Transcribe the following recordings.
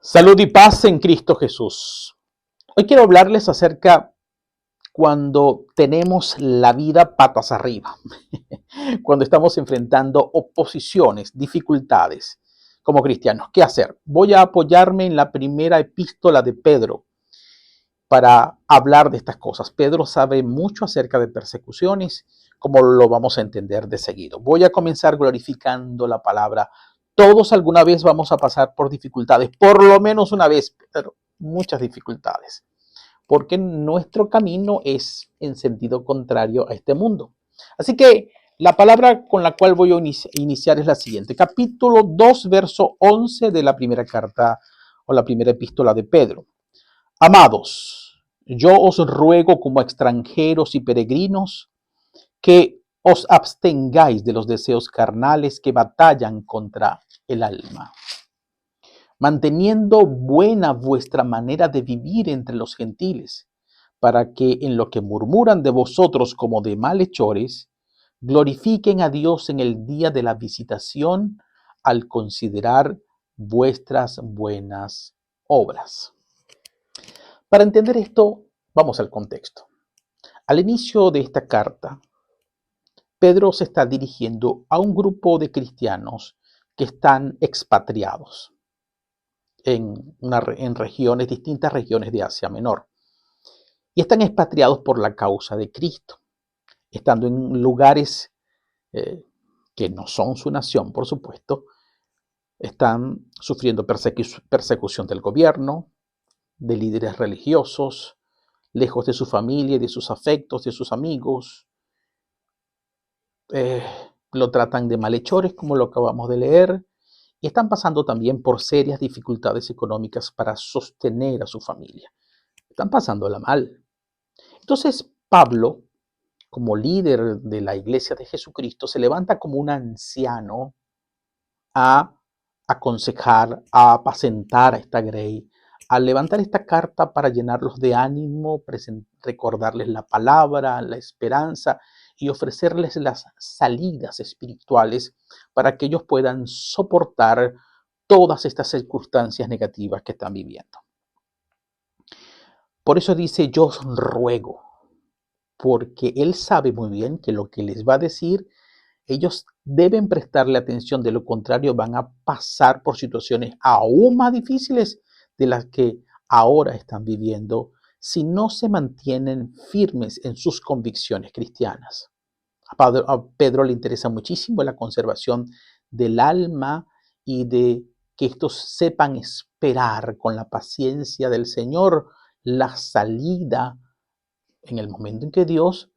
Salud y paz en Cristo Jesús. Hoy quiero hablarles acerca cuando tenemos la vida patas arriba, cuando estamos enfrentando oposiciones, dificultades como cristianos. ¿Qué hacer? Voy a apoyarme en la primera epístola de Pedro para hablar de estas cosas. Pedro sabe mucho acerca de persecuciones, como lo vamos a entender de seguido. Voy a comenzar glorificando la palabra. Todos alguna vez vamos a pasar por dificultades, por lo menos una vez, pero muchas dificultades, porque nuestro camino es en sentido contrario a este mundo. Así que la palabra con la cual voy a iniciar es la siguiente. Capítulo 2, verso 11 de la primera carta o la primera epístola de Pedro. Amados, yo os ruego como extranjeros y peregrinos que os abstengáis de los deseos carnales que batallan contra el alma, manteniendo buena vuestra manera de vivir entre los gentiles, para que en lo que murmuran de vosotros como de malhechores, glorifiquen a Dios en el día de la visitación al considerar vuestras buenas obras. Para entender esto, vamos al contexto. Al inicio de esta carta, Pedro se está dirigiendo a un grupo de cristianos que están expatriados en regiones, distintas regiones de Asia Menor. Y están expatriados por la causa de Cristo, estando en lugares que no son su nación, por supuesto. Están sufriendo persecución del gobierno, de líderes religiosos, lejos de su familia, de sus afectos, de sus amigos. Lo tratan de malhechores, como lo acabamos de leer, y están pasando también por serias dificultades económicas para sostener a su familia. Están pasándola mal. Entonces Pablo, como líder de la iglesia de Jesucristo, se levanta como un anciano a aconsejar, a apacentar a esta grey, a levantar esta carta para llenarlos de ánimo, recordarles la palabra, la esperanza y ofrecerles las salidas espirituales para que ellos puedan soportar todas estas circunstancias negativas que están viviendo. Por eso dice, yo os ruego, porque él sabe muy bien que lo que les va a decir, ellos deben prestarle atención, de lo contrario van a pasar por situaciones aún más difíciles de las que ahora están viviendo si no se mantienen firmes en sus convicciones cristianas. A Pedro le interesa muchísimo la conservación del alma y de que estos sepan esperar con la paciencia del Señor la salida en el momento en que Dios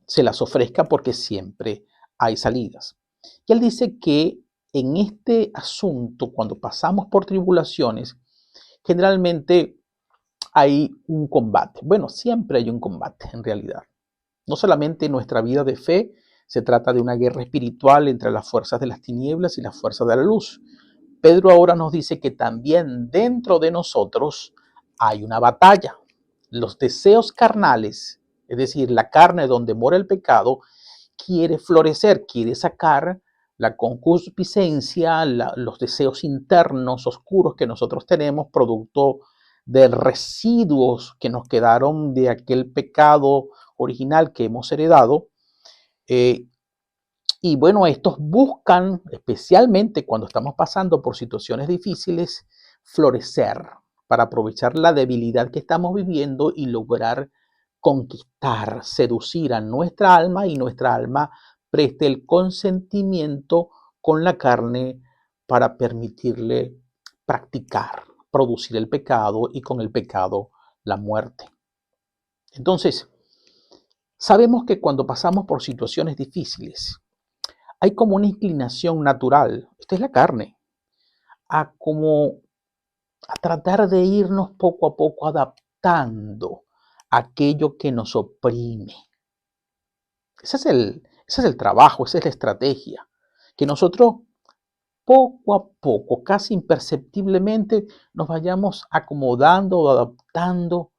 se las ofrezca, porque siempre hay salidas. Y él dice que en este asunto, cuando pasamos por tribulaciones, generalmente hay un combate. Bueno, siempre hay un combate en realidad. No solamente nuestra vida de fe se trata de una guerra espiritual entre las fuerzas de las tinieblas y las fuerzas de la luz. Pedro ahora nos dice que también dentro de nosotros hay una batalla. Los deseos carnales, es decir, la carne donde mora el pecado, quiere florecer, quiere sacar la concupiscencia, los deseos internos oscuros que nosotros tenemos, producto de residuos que nos quedaron de aquel pecado original que hemos heredado. Y bueno, estos buscan, especialmente cuando estamos pasando por situaciones difíciles, florecer para aprovechar la debilidad que estamos viviendo y lograr conquistar, seducir a nuestra alma, y nuestra alma preste el consentimiento con la carne para permitirle practicar, producir el pecado, y con el pecado la muerte. Entonces, sabemos que cuando pasamos por situaciones difíciles, hay como una inclinación natural, esta es la carne, a tratar de irnos poco a poco adaptando a aquello que nos oprime. Ese es el trabajo, esa es la estrategia, que nosotros poco a poco, casi imperceptiblemente, nos vayamos acomodando o adaptando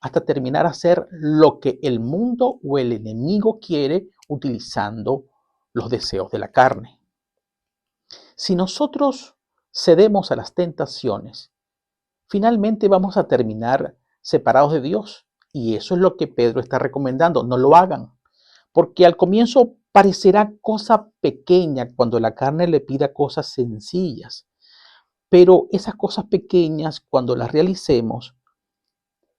hasta terminar a hacer lo que el mundo o el enemigo quiere, utilizando los deseos de la carne. Si nosotros cedemos a las tentaciones, finalmente vamos a terminar separados de Dios. Y eso es lo que Pedro está recomendando. No lo hagan. Porque al comienzo parecerá cosa pequeña cuando la carne le pida cosas sencillas. Pero esas cosas pequeñas, cuando las realicemos,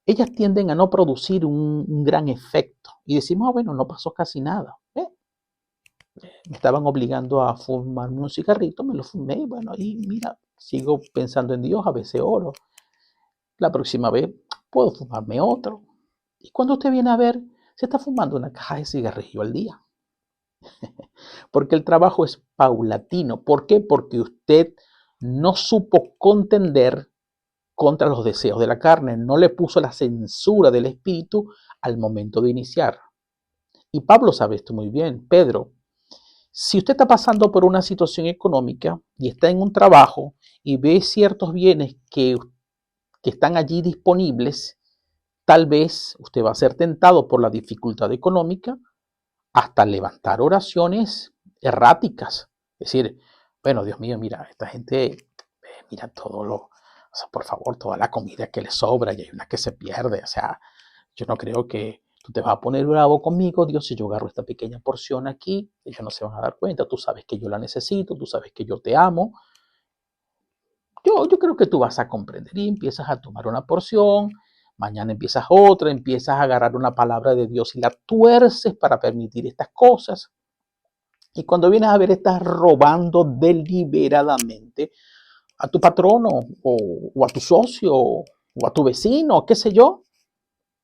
ellas tienden a no producir un gran efecto. Y decimos, bueno, no pasó casi nada. Me estaban obligando a fumarme un cigarrito, me lo fumé, y bueno, y mira, sigo pensando en Dios, a veces oro. La próxima vez puedo fumarme otro. Y cuando usted viene a ver, se está fumando una caja de cigarrillo al día. Porque el trabajo es paulatino. ¿Por qué? Porque usted no supo contender contra los deseos de la carne, no le puso la censura del espíritu al momento de iniciar. Y Pablo sabe esto muy bien. Pedro, si usted está pasando por una situación económica y está en un trabajo y ve ciertos bienes que están allí disponibles, tal vez usted va a ser tentado por la dificultad económica hasta levantar oraciones erráticas. Es decir, bueno, Dios mío, mira, esta gente, mira todo lo, o sea, por favor, toda la comida que le sobra y hay una que se pierde. O sea, yo no creo que tú te vas a poner bravo conmigo, Dios, si yo agarro esta pequeña porción aquí, ellos no se van a dar cuenta, tú sabes que yo la necesito, tú sabes que yo te amo. Yo creo que tú vas a comprender y empiezas a tomar una porción, mañana empiezas otra, empiezas a agarrar una palabra de Dios y la tuerces para permitir estas cosas. Y cuando vienes a ver, estás robando deliberadamente a tu patrono o a tu socio o a tu vecino, qué sé yo,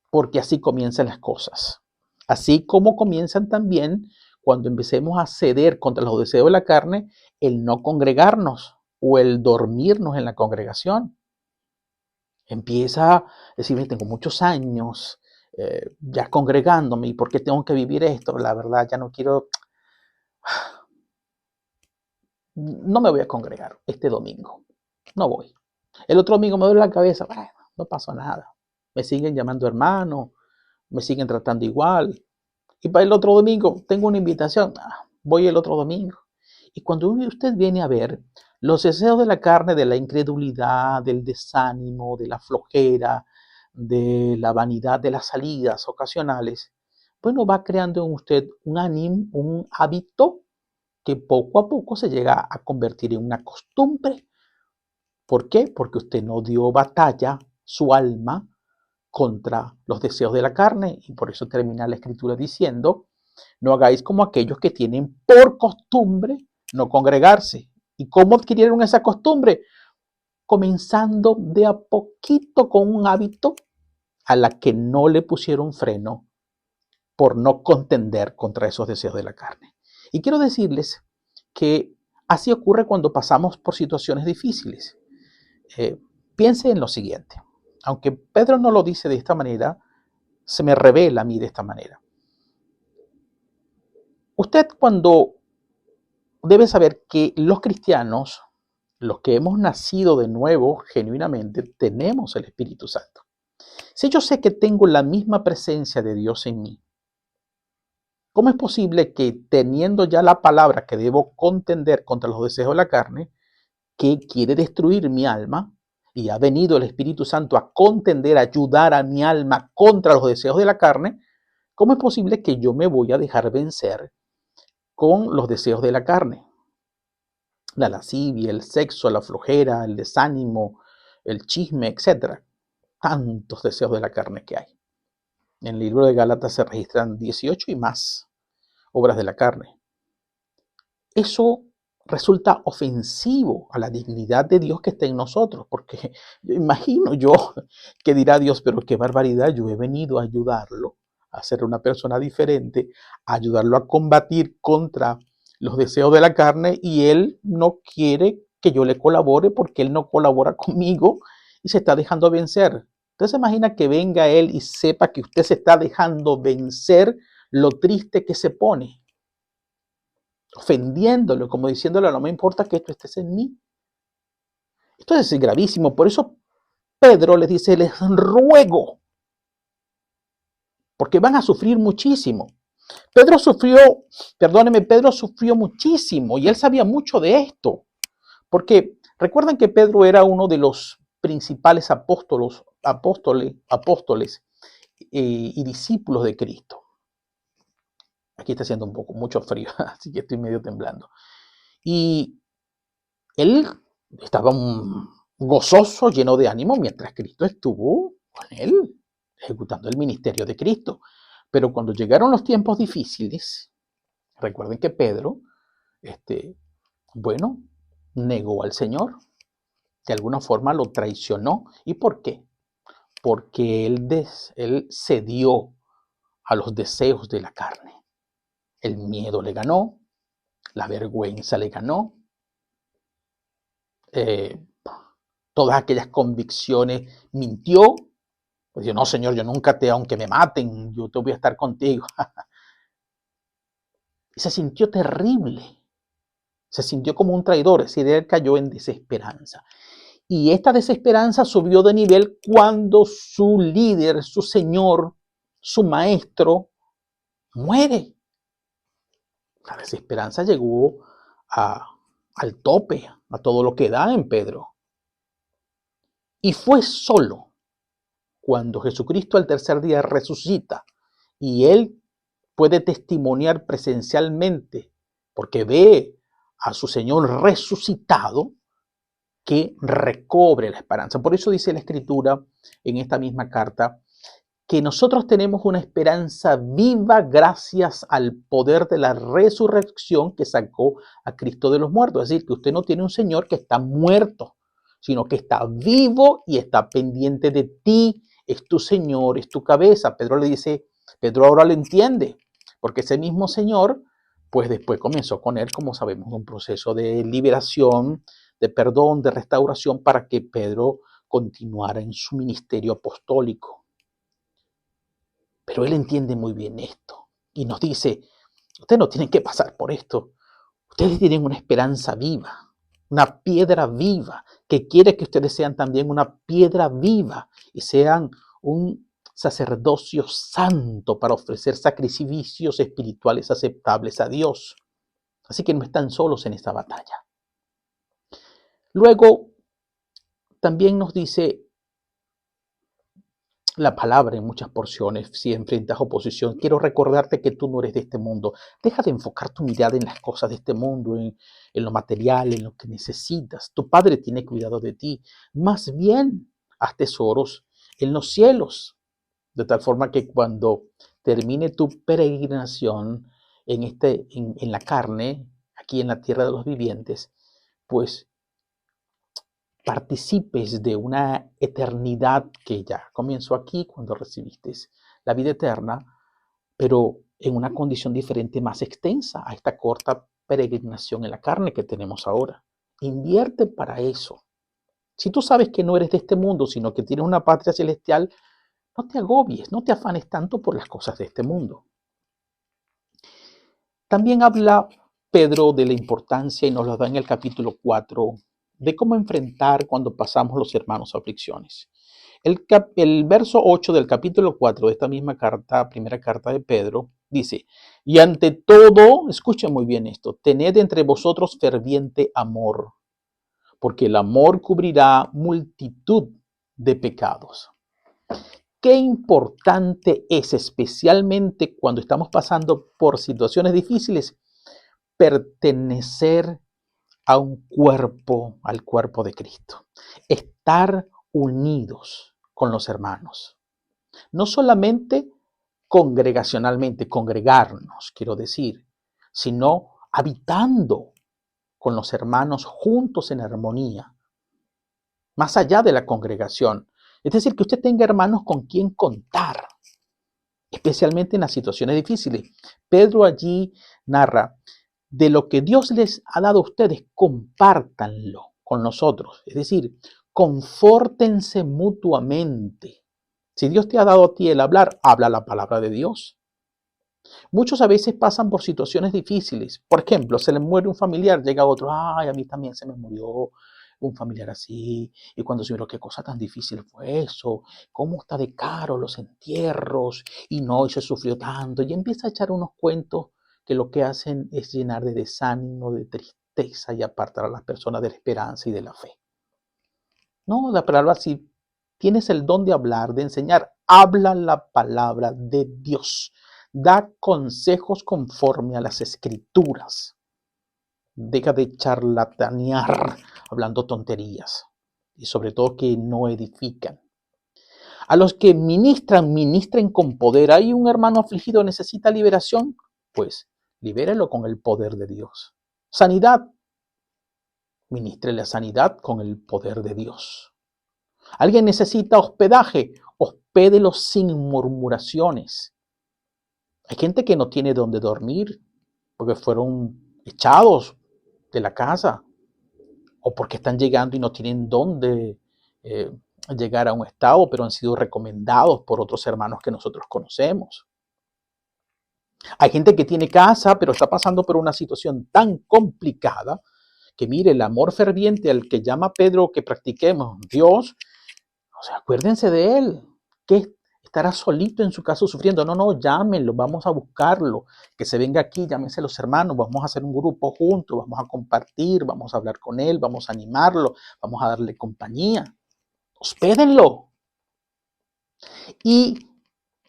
porque así comienzan las cosas. Así como comienzan también cuando empecemos a ceder contra los deseos de la carne, el no congregarnos o el dormirnos en la congregación. Empieza a decirme, tengo muchos años ya congregándome, ¿y por qué tengo que vivir esto? La verdad, ya no quiero, no me voy a congregar este domingo, no voy. El otro domingo me duele la cabeza, bueno, no pasó nada. Me siguen llamando hermano, me siguen tratando igual. Y para el otro domingo tengo una invitación, voy el otro domingo. Y cuando usted viene a ver los deseos de la carne, de la incredulidad, del desánimo, de la flojera, de la vanidad, de las salidas ocasionales, bueno, va creando en usted un hábito que poco a poco se llega a convertir en una costumbre. ¿Por qué? Porque usted no dio batalla su alma contra los deseos de la carne, y por eso termina la escritura diciendo, no hagáis como aquellos que tienen por costumbre no congregarse. ¿Y cómo adquirieron esa costumbre? Comenzando de a poquito con un hábito a la que no le pusieron freno por no contender contra esos deseos de la carne. Y quiero decirles que así ocurre cuando pasamos por situaciones difíciles. Piense en lo siguiente. Aunque Pedro no lo dice de esta manera, se me revela a mí de esta manera. Usted cuando debe saber que los cristianos, los que hemos nacido de nuevo genuinamente, tenemos el Espíritu Santo. Si yo sé que tengo la misma presencia de Dios en mí, ¿cómo es posible que teniendo ya la palabra que debo contender contra los deseos de la carne, que quiere destruir mi alma, y ha venido el Espíritu Santo a contender, a ayudar a mi alma contra los deseos de la carne, ¿cómo es posible que yo me voy a dejar vencer con los deseos de la carne? La lascivia, el sexo, la flojera, el desánimo, el chisme, etc. Tantos deseos de la carne que hay. En el libro de Gálatas se registran 18 y más obras de la carne. Eso resulta ofensivo a la dignidad de Dios que está en nosotros, porque imagino yo que dirá Dios, pero qué barbaridad, yo he venido a ayudarlo a ser una persona diferente, a ayudarlo a combatir contra los deseos de la carne y él no quiere que yo le colabore porque él no colabora conmigo y se está dejando vencer. Entonces imagina que venga él y sepa que usted se está dejando vencer, lo triste que se pone, ofendiéndolo, como diciéndole, no me importa que tú estés en mí. Esto es gravísimo. Por eso Pedro les dice, les ruego, porque van a sufrir muchísimo. Pedro sufrió muchísimo y él sabía mucho de esto, porque Recuerden que Pedro era uno de los principales apóstoles y discípulos de Cristo. Aquí está haciendo mucho frío, así que estoy medio temblando. Y él estaba gozoso, lleno de ánimo, mientras Cristo estuvo con él, ejecutando el ministerio de Cristo. Pero cuando llegaron los tiempos difíciles, recuerden que Pedro, bueno, negó al Señor. De alguna forma lo traicionó. ¿Y por qué? Porque él cedió a los deseos de la carne. El miedo le ganó, la vergüenza le ganó, todas aquellas convicciones mintió. Pues dijo, no, Señor, yo nunca aunque me maten, yo te voy a estar contigo. Y se sintió terrible. Se sintió como un traidor, es decir, él cayó en desesperanza. Y esta desesperanza subió de nivel cuando su líder, su Señor, su maestro, muere. La desesperanza llegó al tope, a todo lo que da en Pedro. Y fue solo cuando Jesucristo al tercer día resucita y él puede testimoniar presencialmente, porque ve a su Señor resucitado, que recobre la esperanza. Por eso dice la Escritura en esta misma carta que nosotros tenemos una esperanza viva gracias al poder de la resurrección que sacó a Cristo de los muertos. Es decir, que usted no tiene un Señor que está muerto, sino que está vivo y está pendiente de ti. Es tu Señor, es tu cabeza. Pedro le dice, Pedro ahora lo entiende, porque ese mismo Señor, pues después comenzó con él, como sabemos, un proceso de liberación, de perdón, de restauración, para que Pedro continuara en su ministerio apostólico. Pero él entiende muy bien esto y nos dice, ustedes no tienen que pasar por esto. Ustedes tienen una esperanza viva, una piedra viva, que quiere que ustedes sean también una piedra viva y sean un sacerdocio santo para ofrecer sacrificios espirituales aceptables a Dios. Así que no están solos en esta batalla. Luego, también nos dice la palabra en muchas porciones, si enfrentas oposición, quiero recordarte que tú no eres de este mundo. Deja de enfocar tu mirada en las cosas de este mundo, en lo material, en lo que necesitas. Tu Padre tiene cuidado de ti. Más bien, haz tesoros en los cielos, de tal forma que cuando termine tu peregrinación en la carne, aquí en la tierra de los vivientes, pues participes de una eternidad que ya comenzó aquí cuando recibiste la vida eterna, pero en una condición diferente, más extensa a esta corta peregrinación en la carne que tenemos ahora. Invierte para eso. Si tú sabes que no eres de este mundo, sino que tienes una patria celestial, no te agobies, no te afanes tanto por las cosas de este mundo. También habla Pedro de la importancia, y nos lo da en el capítulo 4, de cómo enfrentar cuando pasamos los hermanos aflicciones. El verso 8 del capítulo 4 de esta misma carta, primera carta de Pedro, dice, y ante todo, escuchen muy bien esto, tened entre vosotros ferviente amor, porque el amor cubrirá multitud de pecados. Qué importante es, especialmente cuando estamos pasando por situaciones difíciles, pertenecer a un cuerpo, al cuerpo de Cristo. Estar unidos con los hermanos. No solamente congregacionalmente, congregarnos, quiero decir, sino habitando con los hermanos juntos en armonía, más allá de la congregación. Es decir, que usted tenga hermanos con quien contar, especialmente en las situaciones difíciles. Pedro allí narra, de lo que Dios les ha dado a ustedes, compártanlo con nosotros. Es decir, confórtense mutuamente. Si Dios te ha dado a ti el hablar, habla la palabra de Dios. Muchos a veces pasan por situaciones difíciles. Por ejemplo, se le muere un familiar, llega otro, ay, a mí también se me murió un familiar así. Y cuando se vio, qué cosa tan difícil fue eso, cómo está de caro los entierros, y no, y se sufrió tanto. Y empieza a echar unos cuentos que lo que hacen es llenar de desánimo, de tristeza, tristeza y apartar a las personas de la esperanza y de la fe. No, la palabra, si tienes el don de hablar, de enseñar, habla la palabra de Dios. Da consejos conforme a las escrituras. Deja de charlatanear hablando tonterías y sobre todo que no edifican. A los que ministran, ministren con poder. Hay un hermano afligido, necesita liberación, pues libérelo con el poder de Dios. Sanidad, ministre la sanidad con el poder de Dios. Alguien necesita hospedaje, hospédelo sin murmuraciones. Hay gente que no tiene dónde dormir porque fueron echados de la casa o porque están llegando y no tienen dónde llegar a un estado, pero han sido recomendados por otros hermanos que nosotros conocemos. Hay gente que tiene casa, pero está pasando por una situación tan complicada que mire, el amor ferviente al que llama Pedro que practiquemos, Dios, o sea, acuérdense de él, que estará solito en su casa sufriendo. No, llámenlo, vamos a buscarlo, que se venga aquí, llámense los hermanos, vamos a hacer un grupo juntos, vamos a compartir, vamos a hablar con él, vamos a animarlo, vamos a darle compañía. Hospédenlo. Y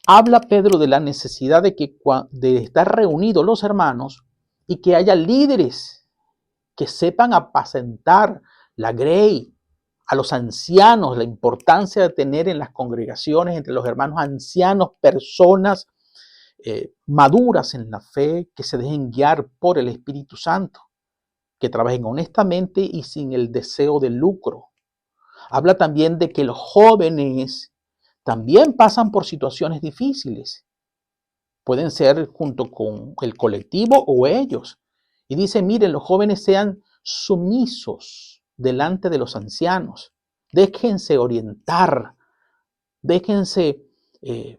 habla Pedro de la necesidad de estar reunidos los hermanos y que haya líderes que sepan apacentar la grey, a los ancianos, la importancia de tener en las congregaciones entre los hermanos ancianos personas maduras en la fe, que se dejen guiar por el Espíritu Santo, que trabajen honestamente y sin el deseo de lucro. Habla también de que los jóvenes también pasan por situaciones difíciles. Pueden ser junto con el colectivo o ellos. Y dice, miren, los jóvenes sean sumisos delante de los ancianos. Déjense orientar, déjense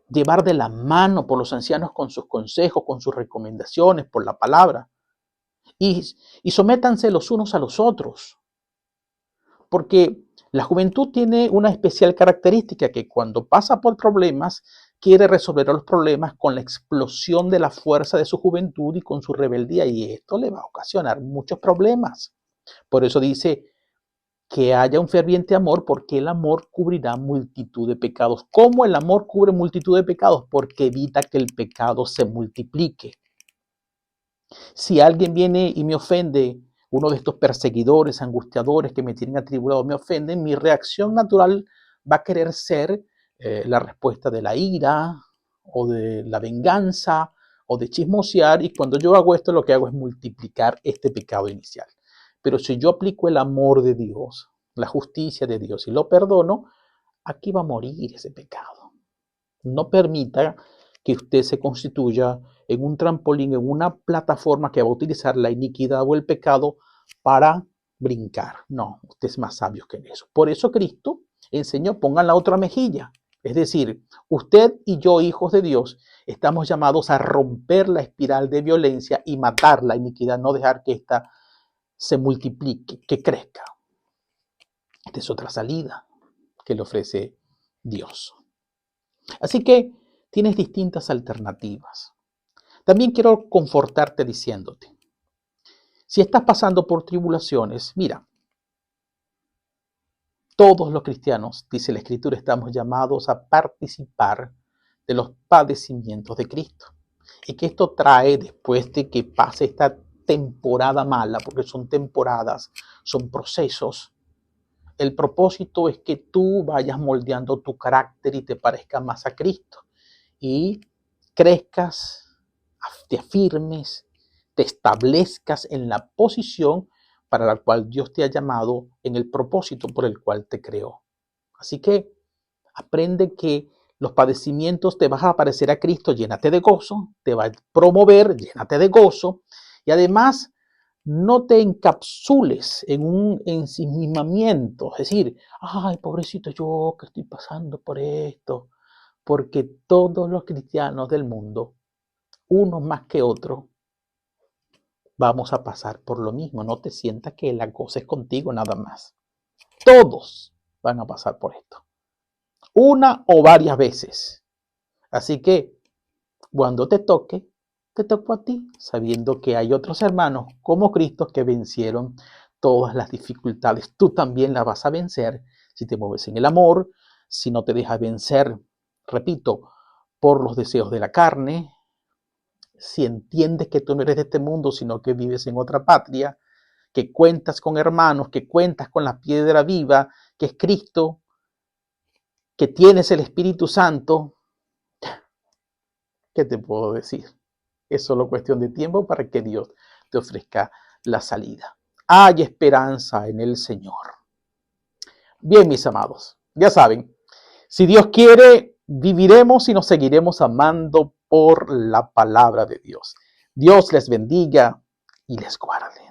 llevar de la mano por los ancianos con sus consejos, con sus recomendaciones, por la palabra. Y sométanse los unos a los otros. Porque la juventud tiene una especial característica que cuando pasa por problemas, quiere resolver los problemas con la explosión de la fuerza de su juventud y con su rebeldía. Y esto le va a ocasionar muchos problemas. Por eso dice que haya un ferviente amor, porque el amor cubrirá multitud de pecados. ¿Cómo el amor cubre multitud de pecados? Porque evita que el pecado se multiplique. Si alguien viene y me ofende, uno de estos perseguidores, angustiadores que me tienen atribulado, me ofenden, mi reacción natural va a querer ser la respuesta de la ira o de la venganza o de chismosear, y cuando yo hago esto lo que hago es multiplicar este pecado inicial. Pero si yo aplico el amor de Dios, la justicia de Dios y lo perdono, aquí va a morir ese pecado. No permita que usted se constituya en un trampolín, en una plataforma que va a utilizar la iniquidad o el pecado para brincar. No, usted es más sabio que eso. Por eso Cristo enseñó, pongan la otra mejilla. Es decir, usted y yo, hijos de Dios, estamos llamados a romper la espiral de violencia y matar la iniquidad, no dejar que ésta se multiplique, que crezca. Esta es otra salida que le ofrece Dios. Así que tienes distintas alternativas. También quiero confortarte diciéndote, si estás pasando por tribulaciones, mira, todos los cristianos, dice la Escritura, estamos llamados a participar de los padecimientos de Cristo. Y que esto trae, después de que pase esta temporada mala, porque son temporadas, son procesos, el propósito es que tú vayas moldeando tu carácter y te parezca más a Cristo. Y crezcas, te afirmes, te establezcas en la posición para la cual Dios te ha llamado, en el propósito por el cual te creó. Así que aprende que los padecimientos te vas a parecer a Cristo, llénate de gozo, te va a promover, llénate de gozo, y además no te encapsules en un ensimismamiento, es decir, ay, pobrecito yo que estoy pasando por esto, porque todos los cristianos del mundo, unos más que otros, vamos a pasar por lo mismo. No te sientas que la cosa es contigo nada más. Todos van a pasar por esto, una o varias veces. Así que cuando te toque, te tocó a ti, sabiendo que hay otros hermanos como Cristo que vencieron todas las dificultades. Tú también las vas a vencer si te mueves en el amor, si no te dejas vencer, repito, por los deseos de la carne, si entiendes que tú no eres de este mundo, sino que vives en otra patria, que cuentas con hermanos, que cuentas con la piedra viva, que es Cristo, que tienes el Espíritu Santo, ¿qué te puedo decir? Es solo cuestión de tiempo para que Dios te ofrezca la salida. Hay esperanza en el Señor. Bien, mis amados, ya saben, si Dios quiere, viviremos y nos seguiremos amando por la palabra de Dios. Dios les bendiga y les guarde.